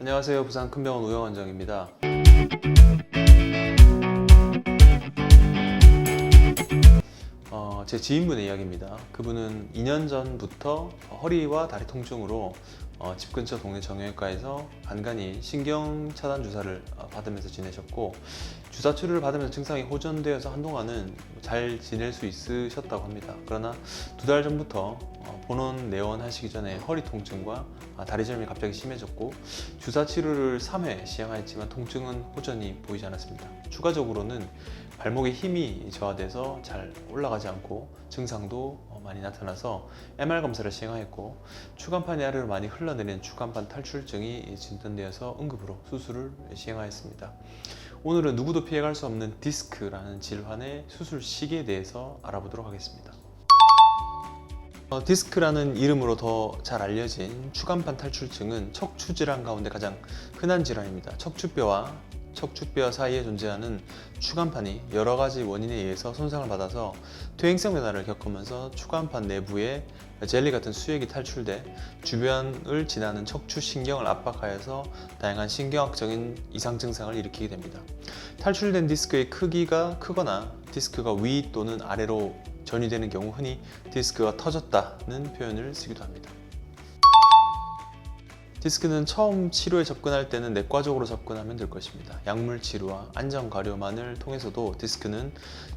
안녕하세요. 부산 큰병원 우영원장입니다. 제 지인분의 이야기입니다. 그분은 2년 전부터 허리와 다리 통증으로 집 근처 동네 정형외과에서 간간히 신경 차단 주사를 받으면서 지내셨고, 주사 치료를 받으면서 증상이 호전되어서 한동안은 잘 지낼 수 있으셨다고 합니다. 그러나 2달 전부터 본원 내원하시기 전에 허리 통증과 다리 저림이 갑자기 심해졌고, 주사 치료를 3회 시행하였지만 통증은 호전이 보이지 않았습니다. 추가적으로는 발목에 힘이 저하돼서 잘 올라가지 않고 증상도 많이 나타나서 MR 검사를 시행하였고, 추간판이 아래로 많이 흘러내리는 추간판 탈출증이 진단되어서 응급으로 수술을 시행하였습니다. 오늘은 누구도 피해갈 수 없는 디스크라는 질환의 수술 시기에 대해서 알아보도록 하겠습니다. 디스크라는 이름으로 더 잘 알려진 추간판 탈출증은 척추 질환 가운데 가장 흔한 질환입니다. 척추뼈와 사이에 존재하는 추간판이 여러 가지 원인에 의해서 손상을 받아서 퇴행성 변화를 겪으면서 추간판 내부에 젤리 같은 수액이 탈출돼 주변을 지나는 척추 신경을 압박하여서 다양한 신경학적인 이상 증상을 일으키게 됩니다. 탈출된 디스크의 크기가 크거나 디스크가 위 또는 아래로 전이되는 경우 흔히 디스크가 터졌다는 표현을 쓰기도 합니다. 디스크는 처음 치료에 접근할 때는 내과적으로 접근하면 될 것입니다. 약물 치료와 안전 가료만을 통해서도 디스크는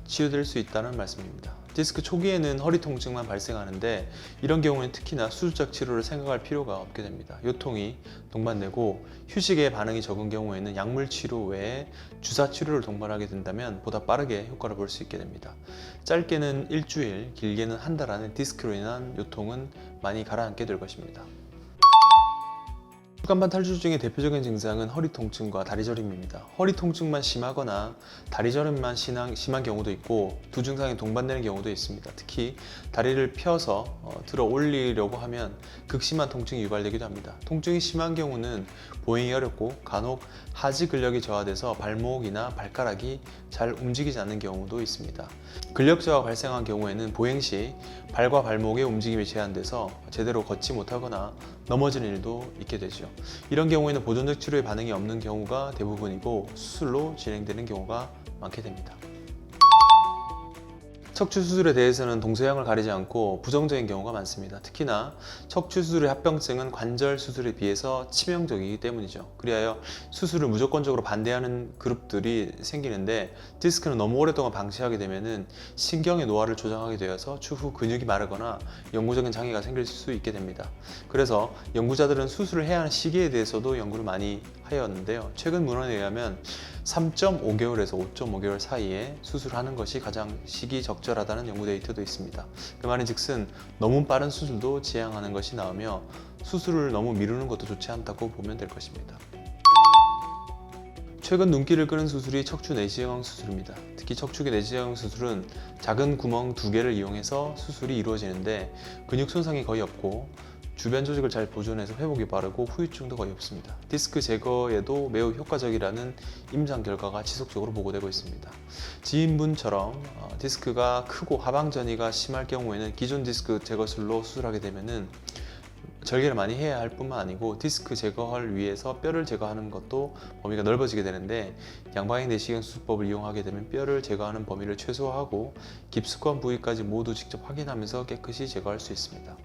치유될 수 있다는 말씀입니다. 디스크 초기에는 허리 통증만 발생하는데, 이런 경우에는 특히나 수술적 치료를 생각할 필요가 없게 됩니다. 요통이 동반되고 휴식에 반응이 적은 경우에는 약물 치료 외에 주사 치료를 동반하게 된다면 보다 빠르게 효과를 볼 수 있게 됩니다. 짧게는 일주일, 길게는 한 달 안에 디스크로 인한 요통은 많이 가라앉게 될 것입니다. 추간판 탈출증의 대표적인 증상은 허리 통증과 다리 저림입니다. 허리 통증만 심하거나 다리 저림만 심한 경우도 있고, 두 증상이 동반되는 경우도 있습니다. 특히 다리를 펴서 들어 올리려고 하면 극심한 통증이 유발되기도 합니다. 통증이 심한 경우는 보행이 어렵고 간혹 하지 근력이 저하돼서 발목이나 발가락이 잘 움직이지 않는 경우도 있습니다. 근력 저하가 발생한 경우에는 보행 시 발과 발목의 움직임이 제한돼서 제대로 걷지 못하거나 넘어지는 일도 있게 되죠. 이런 경우에는 보존적 치료에 반응이 없는 경우가 대부분이고, 수술로 진행되는 경우가 많게 됩니다. 척추 수술에 대해서는 동서양을 가리지 않고 부정적인 경우가 많습니다. 특히나 척추 수술의 합병증은 관절 수술에 비해서 치명적이기 때문이죠. 그리하여 수술을 무조건적으로 반대하는 그룹들이 생기는데, 디스크는 너무 오랫동안 방치하게 되면 신경의 노화를 조장하게 되어서 추후 근육이 마르거나 영구적인 장애가 생길 수 있게 됩니다. 그래서 연구자들은 수술을 해야 하는 시기에 대해서도 연구를 많이 하였는데요. 최근 문헌에 의하면 3.5개월에서 5.5개월 사이에 수술하는 것이 가장 시기 적절하다는 연구 데이터도 있습니다. 그 말인 즉슨 너무 빠른 수술도 지양하는 것이 나으며, 수술을 너무 미루는 것도 좋지 않다고 보면 될 것입니다. 최근 눈길을 끄는 수술이 척추 내시경 수술입니다. 특히 척추계 내시경 수술은 작은 구멍 2개를 이용해서 수술이 이루어지는데, 근육 손상이 거의 없고 주변 조직을 잘 보존해서 회복이 빠르고 후유증도 거의 없습니다. 디스크 제거에도 매우 효과적이라는 임상 결과가 지속적으로 보고되고 있습니다. 지인분처럼 디스크가 크고 하방 전이가 심할 경우에는 기존 디스크 제거술로 수술하게 되면은 절개를 많이 해야 할 뿐만 아니고, 디스크 제거를 위해서 뼈를 제거하는 것도 범위가 넓어지게 되는데, 양방향 내시경 수술법을 이용하게 되면 뼈를 제거하는 범위를 최소화하고 깊숙한 부위까지 모두 직접 확인하면서 깨끗이 제거할 수 있습니다.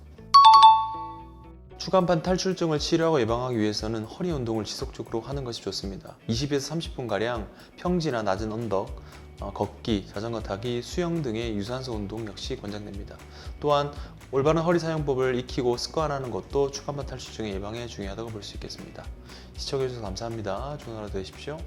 추간판 탈출증을 치료하고 예방하기 위해서는 허리 운동을 지속적으로 하는 것이 좋습니다. 20에서 30분가량 평지나 낮은 언덕, 걷기, 자전거 타기, 수영 등의 유산소 운동 역시 권장됩니다. 또한 올바른 허리 사용법을 익히고 습관하는 것도 추간판 탈출증의 예방에 중요하다고 볼 수 있겠습니다. 시청해주셔서 감사합니다. 좋은 하루 되십시오.